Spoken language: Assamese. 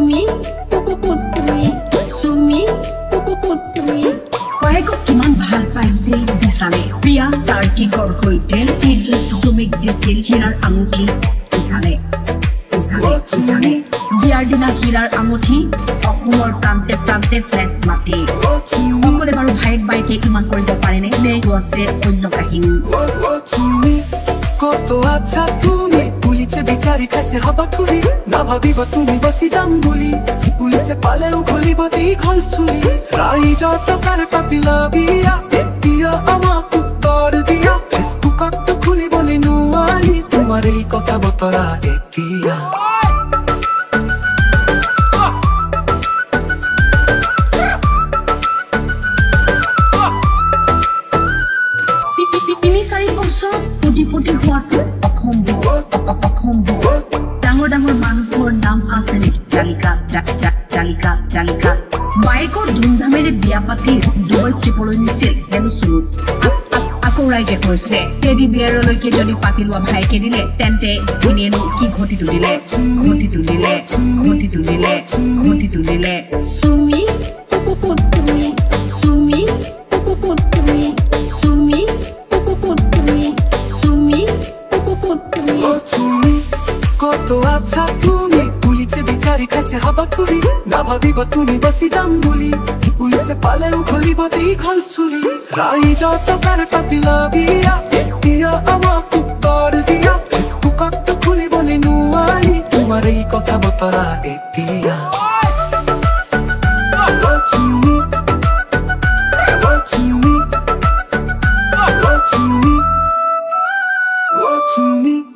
সুমি পুপুপুত্ৰী সুমি পুপুপুত্ৰী বাইকক কিমান ভাল পাইছিল দিছানে প্ৰিয়া তাৰ্কিকৰ সৈতে সুমিক দিছিল হীৰাৰ আঙুঠি দিছানে বিয়াৰ দিনা হীৰাৰ আঙুঠি অসমৰ প্ৰান্তে প্ৰান্তে ফ্লেগ মাটি সকলে বাৰু ভাইক বাইকে কিমান কৰিব পাৰেনে এইটো আছে অন্য কাহিনী কত আছা তুমি পুলিশে বিচাৰি খাইছে হাবাথুৰি নাভাবিব তুমি বসি যাম বুলি পুলিশে পালেও খুলিব দীঘল চুৰি ৰাইজৰ টকাৰ পাপিলা বিয়া এতিয়া আমাক উত্তৰ দিয়া ফেচবুকত খুলিবলৈ নোৱাৰি তোমাৰ এই কথা বতৰা এতিয়া কোটিপতি হোৱাটো অসম্ভৱ ডাঙৰ ডাঙৰ মানুহৰ নাম আছে তালিকা বাইকৰ ধুমধামেৰে বিয়া পাতি ডুবাই ট্ৰিপলৈ নিছিল হেনো চুৰুত আকৌ ৰাইজে কৈছে টেডি বিয়াৰলৈকে যদি পাতি লোৱা ভাইকে দিলে তেন্তে ভিনিয়েনো কি ঘটি তুলিলে সুমি পুপুপুত্ৰী সুমি পুপুপুত্ৰী সুমি পুপুপুত্ৰী সুমি পুপুপুত্ৰী কত আছা তুমি পুলিশে বিচাৰি খাইছে হাবাথুৰি নাভাবিব তুমি বসি যাম বুলি পুলিশে পালেও খুলিব দীঘল চুৰি ৰাইজৰ টকাৰ পাপিলা বিয়া এতিয়া আমাক উত্তৰ দিয়া ফেচবুকত খুলিবলৈ নোৱাৰি তোমাৰ এই কথা বতৰা এতিয়া What you need